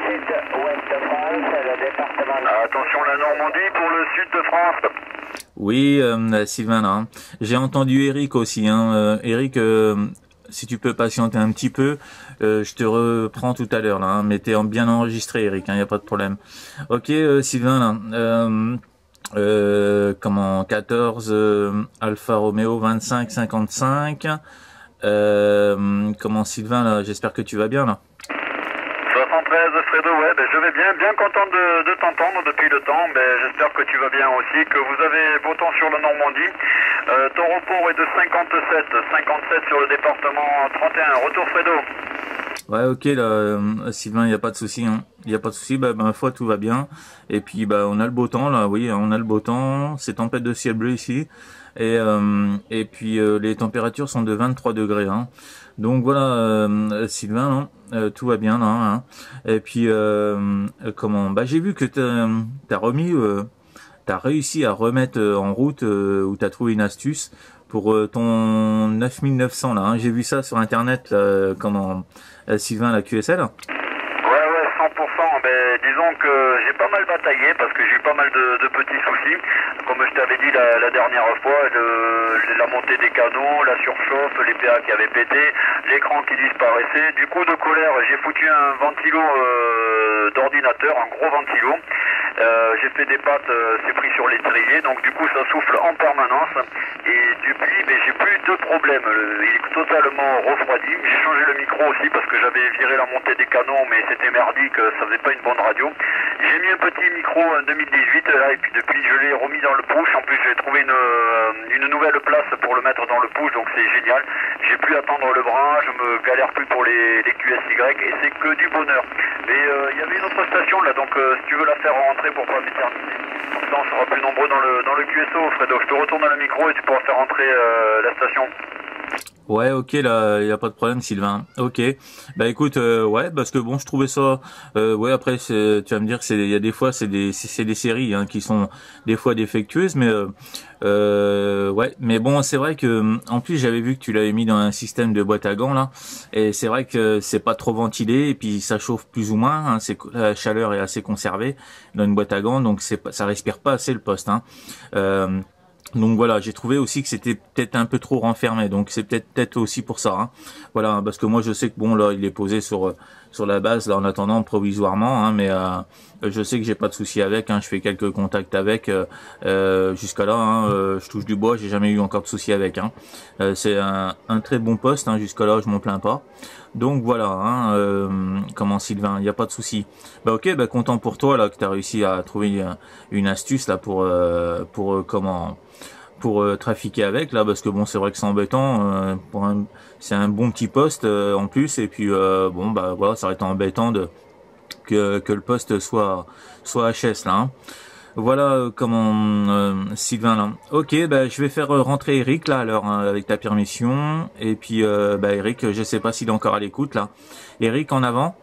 sud-ouest de France, le département. Attention la Normandie pour le sud de France. Oui, Sylvain, là. J'ai entendu Eric aussi. Hein. Eric, si tu peux patienter un petit peu, je te reprends tout à l'heure, là. Hein. Mais t'es bien enregistré, Eric, il n'y a pas de problème. Ok, Sylvain, là. Comment 14 Alfa Romeo 25 55. Comment Sylvain, là, j'espère que tu vas bien, là. 73 Fredo, ouais, je vais bien content de t'entendre depuis le temps. J'espère que tu vas bien aussi, que vous avez beau temps sur la Normandie. Ton repos est de 57 sur le département 31. Retour Fredo. Ouais, ok, là, Sylvain, il n'y a pas de souci, hein. Il n'y a pas de souci, ma foi, tout va bien. Et puis, on a le beau temps, là, oui, on a le beau temps. C'est tempête de ciel bleu ici. Et puis, les températures sont de 23 degrés, hein. Donc, voilà, Sylvain, hein, tout va bien, là, hein. Et puis, comment, j'ai vu que t'as réussi à remettre en route, ou t'as trouvé une astuce pour ton 9900, là, hein. J'ai vu ça sur Internet, là, Sylvain, la QSL. Ouais, 100%. Disons que j'ai pas mal bataillé parce que j'ai eu pas mal de petits soucis. Comme je t'avais dit la dernière fois, la montée des canaux, la surchauffe, les PA qui avaient pété, l'écran qui disparaissait. Du coup de colère, j'ai foutu un ventilo d'ordinateur, un gros ventilo. J'ai fait des pattes, c'est pris sur l'étrier, donc du coup ça souffle en permanence. Et depuis, j'ai plus de problème. Il est totalement refroidi. J'ai changé le micro aussi parce que j'avais viré la montée des canons, mais c'était merdique, ça faisait pas une bonne radio. J'ai mis un petit micro en 2018 là, et puis depuis je l'ai remis dans le push. En plus j'ai trouvé une nouvelle place pour le mettre dans le push, donc c'est génial. J'ai plus à tendre le bras, je me galère plus pour les QSY et c'est que du bonheur. Mais il y avait une autre station là, donc si tu veux la faire rentrer pour pas m'éterniser, comme ça on sera plus nombreux dans le QSO, Fredo. Je te retourne le micro et tu pourras faire rentrer la station. Ouais, ok, là, y a pas de problème, Sylvain. Ok. Écoute, ouais, parce que bon, je trouvais ça, ouais, après, tu vas me dire que il y a des fois, c'est des séries, hein, qui sont des fois défectueuses, mais, ouais, mais bon, c'est vrai que, en plus, j'avais vu que tu l'avais mis dans un système de boîte à gants, là, et c'est vrai que c'est pas trop ventilé, et puis ça chauffe plus ou moins, hein, la chaleur est assez conservée dans une boîte à gants, donc ça respire pas assez le poste, hein. Donc voilà, j'ai trouvé aussi que c'était peut-être un peu trop renfermé, donc c'est peut-être aussi pour ça, hein. Voilà, parce que moi je sais que bon là il est posé sur la base là en attendant provisoirement, hein, mais je sais que j'ai pas de souci avec, hein. Je fais quelques contacts avec jusqu'à là, hein, je touche du bois, j'ai jamais eu encore de souci avec, hein. C'est un très bon poste, hein, jusqu'à là je m'en plains pas. Donc voilà, hein, comment Sylvain, il y a pas de souci. Ok, content pour toi là que tu as réussi à trouver une astuce là pour trafiquer avec là, parce que bon c'est vrai que c'est embêtant, c'est un bon petit poste en plus, et puis voilà, ça aurait été embêtant que le poste soit HS là, hein. Voilà Sylvain là. Ok, je vais faire rentrer Eric là alors, hein, avec ta permission, et puis Eric, je sais pas s'il est encore à l'écoute là. Eric, en avant.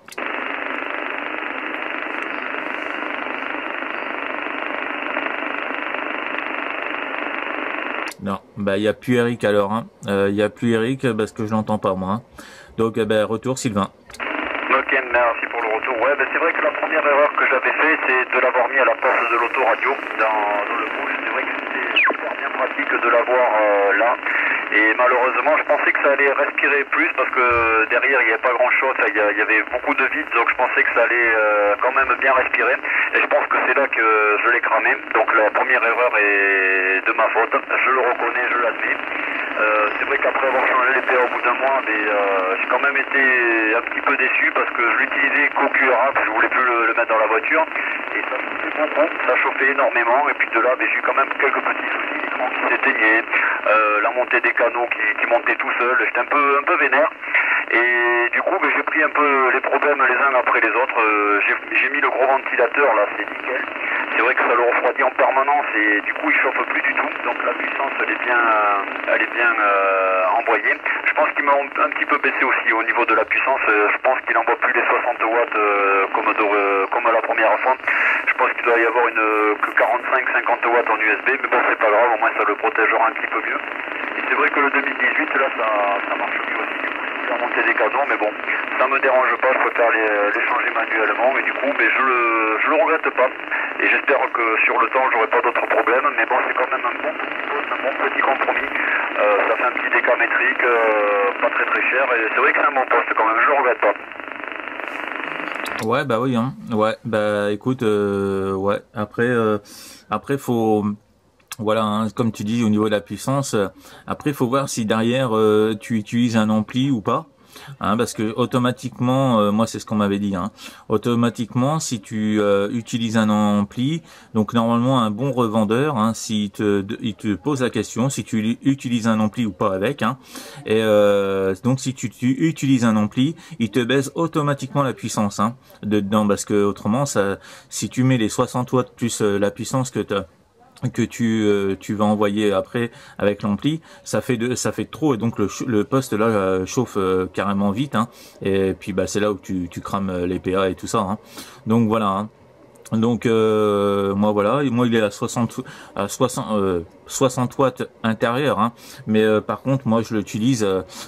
Non, il y a plus Eric alors, hein. Il y a plus Eric parce que je l'entends pas moi, hein. Donc retour Sylvain. Ok, merci pour le retour. Ouais, c'est vrai que la première erreur que j'avais fait, c'est de l'avoir mis à la place de l'autoradio dans le push. C'est vrai que c'était super bien pratique de l'avoir là. Et malheureusement, je pensais que ça allait respirer plus parce que derrière, il n'y avait pas grand-chose. Il y avait beaucoup de vide, donc je pensais que ça allait quand même bien respirer. Et je pense que c'est là que je l'ai cramé. Donc la première erreur est de ma faute. Je le reconnais, je l'admets. C'est vrai qu'après avoir changé les PA au bout d'un mois, j'ai quand même été un petit peu déçu parce que je l'utilisais qu'au QRA, je voulais plus le mettre dans la voiture, et ça chauffait beaucoup, ça chauffait énormément, et puis de là j'ai eu quand même quelques petits soucis, l'écran qui s'éteignait, la montée des canaux qui montait tout seul, j'étais un peu vénère, et du coup j'ai pris un peu les problèmes les uns après les autres. J'ai mis le gros ventilateur là, c'est nickel. C'est vrai que ça le refroidit en permanence et du coup il chauffe plus du tout, donc la puissance elle est bien envoyée. Je pense qu'il m'a un petit peu baissé aussi au niveau de la puissance. Je pense qu'il n'envoie plus les 60 watts comme la première fois. Je pense qu'il doit y avoir que 45-50 watts en USB, mais bon c'est pas grave, au moins ça le protégera un petit peu mieux. Et c'est vrai que le 2018 là ça marche mieux aussi, du coup la montée des canons, mais bon ça me dérange pas, je préfère les changer manuellement, mais du coup, ben, je le regrette pas. Et j'espère que sur le temps, j'aurai pas d'autres problèmes, mais bon, c'est quand même un bon petit compromis. Ça fait un petit décamétrique, pas très cher, et c'est vrai que c'est un bon poste quand même, je le regrette pas. Ouais, bah oui, hein. Ouais, bah écoute, ouais. Après, faut, voilà, hein, comme tu dis, au niveau de la puissance, après, faut voir si derrière tu utilises un ampli ou pas. Hein, parce que automatiquement, moi c'est ce qu'on m'avait dit, hein, automatiquement si tu utilises un ampli, donc normalement un bon revendeur, hein, il te pose la question si tu utilises un ampli ou pas avec, hein, et donc si tu utilises un ampli, il te baisse automatiquement la puissance, hein, dedans, parce que autrement si tu mets les 60 watts plus la puissance que tu vas envoyer après avec l'ampli, ça fait trop, et donc le poste là chauffe carrément vite, hein, et puis bah c'est là où tu crames les PA et tout ça, hein. Donc voilà, hein. Donc moi voilà, moi il est à 60 watts intérieur, hein, mais par contre moi je l'utilise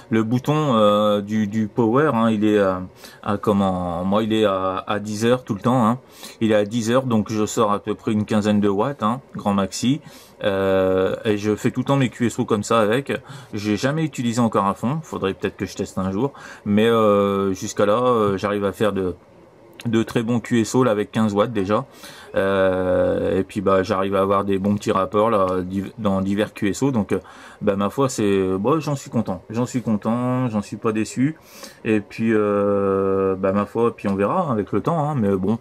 le bouton du power, hein, il est moi il est à 10 heures tout le temps, hein. Il est à 10 heures, donc je sors à peu près une quinzaine de watts, hein, grand maxi, et je fais tout le temps mes QSO comme ça avec. J'ai jamais utilisé encore à fond, faudrait peut-être que je teste un jour, mais jusqu'à là j'arrive à faire de très bons QSO là avec 15 watts déjà, et puis bah j'arrive à avoir des bons petits rapports là dans divers QSO, donc bah ma foi c'est bon, j'en suis content, j'en suis pas déçu, et puis bah ma foi, puis on verra avec le temps, hein, mais bon,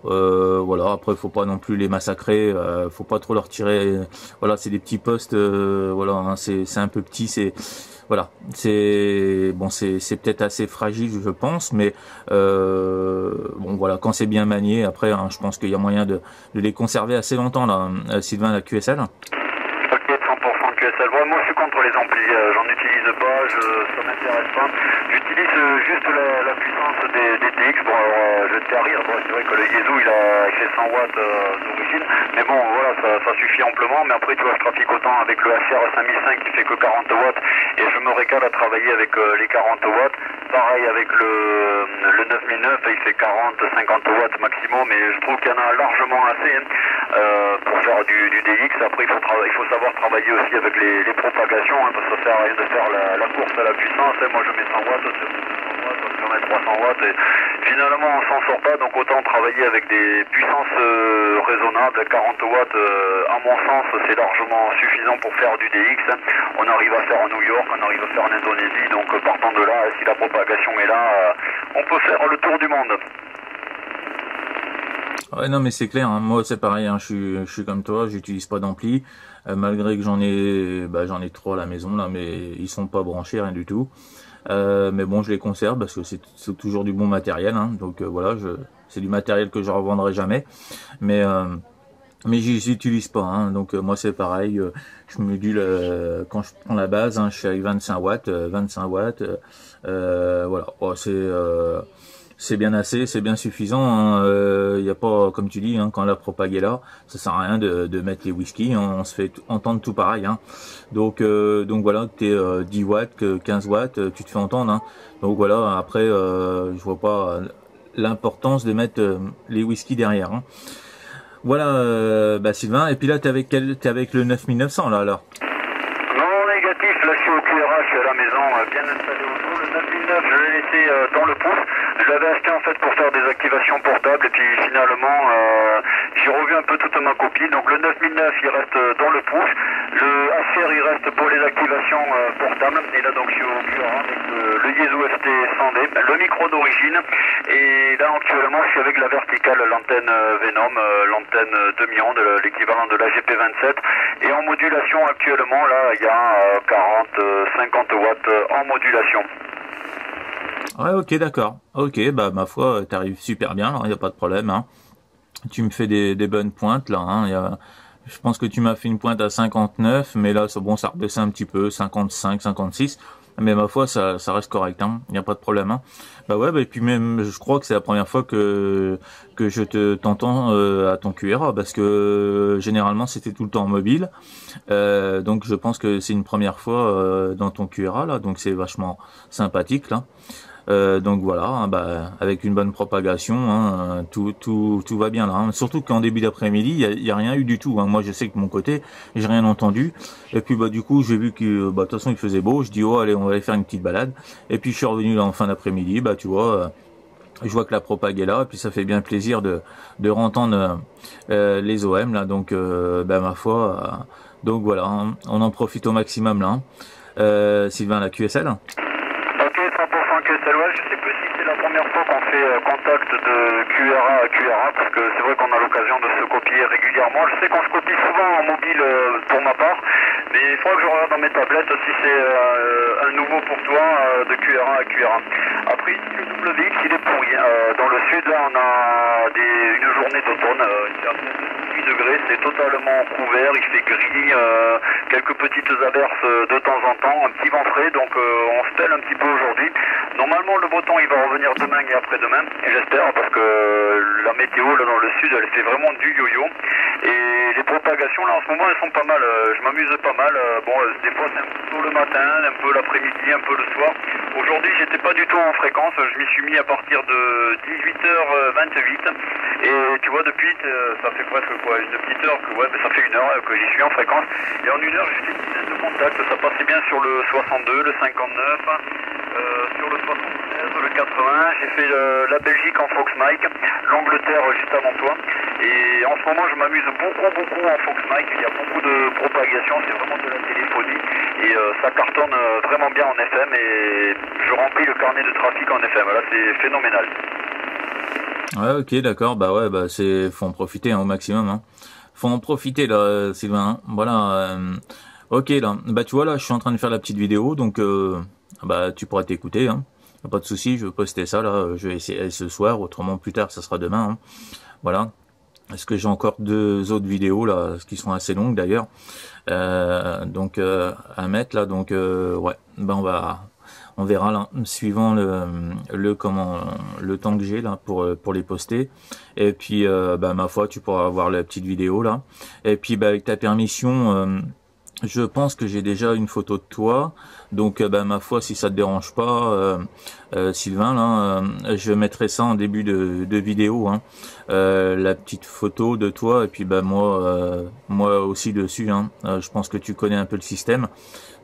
voilà, après faut pas non plus les massacrer, faut pas trop leur tirer, voilà, c'est des petits postes, voilà, hein, c'est un peu petit, voilà, c'est peut-être assez fragile, je pense, mais bon voilà, quand c'est bien manié, après, hein, je pense qu'il y a moyen de les conserver assez longtemps là, Sylvain, la QSL. Ok, 100% QSL. Bon, moi je suis contre les amplis, j'en utilise pas, ça m'intéresse pas. J'utilise juste la puissance des DX. Bon, alors je te fais rire, bon, c'est vrai que le Yezu il fait 100 watts d'origine, mais bon voilà, ça suffit amplement. Mais après tu vois, je trafique autant avec le HR 5005 qui fait que 40 watts, et je me régale à travailler avec les 40 watts. Pareil avec le 9009, il fait 40-50 watts maximum, mais je trouve qu'il y en a largement assez, hein, pour faire du DX. Après il faut savoir travailler aussi avec les propagations, hein, parce que ça sert à rien de faire la course à la puissance, hein. Moi je mets 100 watts, c'est 100 watts, je mets 300 watts, et finalement on s'en sort pas, donc autant travailler avec des puissances raisonnables. 40 watts, à mon sens, c'est largement suffisant pour faire du DX, hein. On arrive à faire en New York, on arrive à faire en Indonésie, donc partant de là, si la propagation est là, on peut faire le tour du monde. Ouais, non mais c'est clair, hein. Moi c'est pareil, hein. Je suis comme toi, j'utilise pas d'ampli, malgré que j'en ai 3 à la maison là, mais ils sont pas branchés, rien du tout. Mais bon, je les conserve parce que c'est toujours du bon matériel, hein. Donc voilà, c'est du matériel que je revendrai jamais, mais j'y utilise pas, hein. Donc moi c'est pareil, je me dis quand je prends la base, hein, je suis avec 25 watts, voilà, oh, c'est bien assez, c'est bien suffisant, hein. Y a pas, comme tu dis, hein, quand la propague est là, ça sert à rien de mettre les whisky, hein, on se fait entendre tout pareil, hein. Donc voilà, que t'es 10 watts, que 15 watts, tu te fais entendre, hein. Donc voilà, après je vois pas l'importance de mettre les whisky derrière, hein. Voilà, bah Sylvain, et puis là t'es avec le 9900 là alors. Non, négatif, là je suis au QRH à la maison, bien installé au sol. Le 9009, je l'ai laissé dans le pouce. Je l'avais acheté en fait pour faire des activations portables, et puis finalement j'ai revu un peu toute ma copie. Donc le 9009 il reste dans le pouce, le HR il reste pour les activations portables, et là donc je suis au QRH avec le Yezu FT 100D, le micro d'origine, et là actuellement je suis avec la verticale, l'antenne Venom, l'antenne demi-onde, l'équivalent de la GP27, et en modulation actuellement là il y a 40-50 watts en modulation. Ouais, ok, d'accord. Ok, bah ma foi, t'arrives super bien, il n'y a pas de problème, hein. Tu me fais des bonnes pointes là, hein. Je pense que tu m'as fait une pointe à 59, mais là, bon, ça rebaissait un petit peu, 55, 56. Mais ma foi, ça reste correct, hein. Il n'y a pas de problème, hein. Bah ouais, bah, et puis même, je crois que c'est la première fois que je t'entends à ton QRA, parce que généralement c'était tout le temps en mobile. Donc je pense que c'est une première fois dans ton QRA là, donc c'est vachement sympathique là. Donc voilà, hein, bah, avec une bonne propagation, hein, tout va bien là. Hein. Surtout qu'en début d'après-midi, il y a rien eu du tout. Hein. Moi, je sais que de mon côté, j'ai rien entendu. Et puis bah du coup, j'ai vu que bah de toute façon il faisait beau. Je dis oh allez, on va aller faire une petite balade. Et puis je suis revenu là en fin d'après-midi. Bah tu vois, je vois que la propague est là. Et puis ça fait bien plaisir de rentendre les OM là. Donc bah ma foi. Donc voilà, hein, on en profite au maximum là. Hein. Sylvain, la QSL. Ok, 100% QSL, ouais, je sais plus si c'est la première fois qu'on fait contact de QRA à QRA, parce que c'est vrai qu'on a l'occasion de se copier régulièrement. Je sais qu'on se copie souvent en mobile pour ma part, mais il faudra que je regarde dans mes tablettes si c'est un nouveau pour toi de QRA à QRA. Après, ici, le WX, il est pourri. Dans le sud, là, on a une journée d'automne, il fait 18 degrés, c'est totalement couvert, il fait gris, quelques petites averses de temps en temps, un petit vent frais, donc on se pèle un petit peu aujourd'hui. Normalement, le beau temps, il va revenir demain et après-demain, et j'espère, parce que la météo, là, dans le sud, elle fait vraiment du yo-yo. Et les propagations, là, en ce moment, elles sont pas mal. Je m'amuse pas mal. Bon, des fois, c'est un peu tôt le matin, un peu l'après-midi, un peu le soir. Aujourd'hui, j'étais pas du tout en fréquence. Je m'y suis mis à partir de 18h28. Et tu vois, depuis, ça fait presque quoi, une petite heure que, ouais, ça fait une heure que j'y suis en fréquence. Et en une heure, j'ai fait une dizaine de contacts. Ça passait bien sur le 62, le 59, sur le 76, le 80. J'ai fait la Belgique en Fox Mike, l'Angleterre juste avant toi. Et en ce moment, je m'amuse beaucoup en Fox Mike. Il y a beaucoup de propagation. C'est vraiment de la téléphonie. Et ça cartonne vraiment bien en FM. Et je remplis le carnet de trafic en FM. Là, c'est phénoménal. Ouais, ok, d'accord. Bah ouais, bah faut en profiter hein, au maximum. Hein. Faut en profiter là, Sylvain. Hein. Voilà. Ok, là. Bah tu vois là, je suis en train de faire la petite vidéo, donc bah tu pourras t'écouter. Hein. Pas de souci, je vais poster ça là. Je vais essayer ce soir. Autrement, plus tard, ça sera demain. Hein. Voilà. Parce que j'ai encore 2 autres vidéos là, qui sont assez longues d'ailleurs. Donc à mettre là. Donc ouais. Bah on verra là, suivant le temps que j'ai là pour les poster. Et puis bah ma foi, tu pourras voir la petite vidéo là. Et puis bah avec ta permission, je pense que j'ai déjà une photo de toi. Donc bah ma foi, si ça te dérange pas, Sylvain là, je mettrai ça en début de vidéo. Hein. La petite photo de toi et puis bah moi aussi dessus. Hein. Je pense que tu connais un peu le système.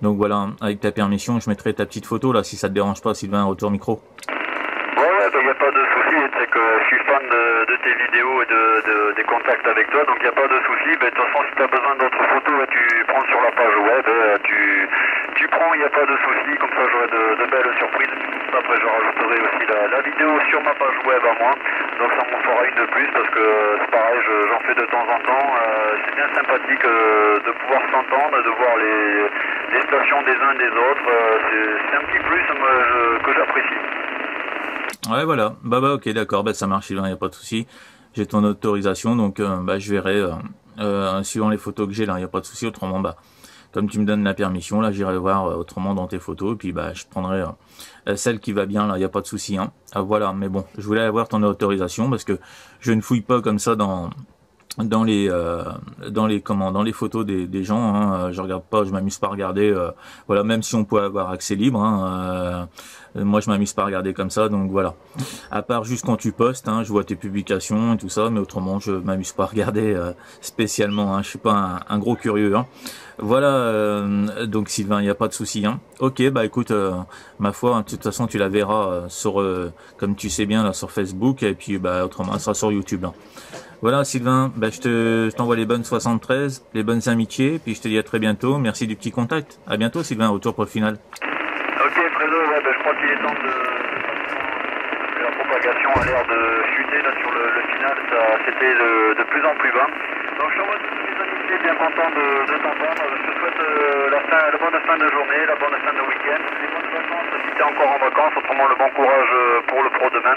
Donc voilà, avec ta permission, je mettrai ta petite photo là, si ça te dérange pas, Sylvain, retour micro. Ouais, bah y a pas de souci, c'est que je suis fan de tes vidéos et des contacts avec toi, donc y a pas de souci. Bah, de toute façon, si tu as besoin d'autres photos, tu prends sur la page web, tu prends, y a pas de souci, comme ça j'aurai de belles surprises. Après, je rajouterai aussi la vidéo sur ma page web à moi, donc ça m'en fera une de plus, parce que c'est pareil, j'en fais de temps en temps. C'est bien sympathique de pouvoir s'entendre, de voir les stations des uns des autres. C'est un petit plus que j'apprécie. Ouais, voilà. Bah ok, d'accord. Bah ça marche, il n'y a pas de souci. J'ai ton autorisation, donc bah je verrai suivant les photos que j'ai là, il n'y a pas de souci. Autrement, bah comme tu me donnes la permission, là, j'irai voir autrement dans tes photos, et puis bah je prendrai celle qui va bien là, il n'y a pas de souci. Hein. Voilà. Mais bon, je voulais avoir ton autorisation parce que je ne fouille pas comme ça dans les photos des gens. Hein. Je regarde pas, je m'amuse pas à regarder. Voilà, même si on peut avoir accès libre. Hein, moi, je m'amuse pas à regarder comme ça, donc voilà. À part juste quand tu postes, hein, je vois tes publications et tout ça, mais autrement, je m'amuse pas à regarder spécialement. Hein, je suis pas un gros curieux. Hein. Voilà, donc Sylvain, il n'y a pas de souci. Hein. Ok, bah écoute, ma foi, hein, de toute façon, tu la verras sur, comme tu sais bien, là, sur Facebook, et puis bah autrement, ça sera sur YouTube. Hein. Voilà Sylvain, bah, je t'envoie les bonnes 73, les bonnes amitiés, puis je te dis à très bientôt. Merci du petit contact. À bientôt Sylvain, retour pour le final. Ok Fredo, ouais, bah, je crois qu'il est temps la propagation a l'air de chuter là sur le final, c'était de plus en plus bas. Donc je t'envoie toutes mes amitiés, bien content de t'entendre. Je te souhaite la bonne fin de journée, la bonne fin de week-end, les bonnes vacances si tu es encore en vacances, autrement le bon courage pour le pro demain.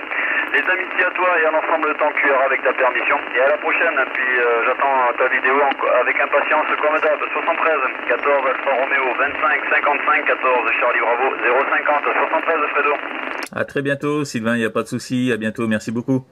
Les amitiés à toi et à l'ensemble de ton QRA avec ta permission. Et à la prochaine, puis j'attends ta vidéo avec impatience comme d'hab. 73 14 Alpha Romeo 25 55 14 Charlie Bravo 050 73 Fredo. À très bientôt Sylvain, il n'y a pas de souci, à bientôt, merci beaucoup.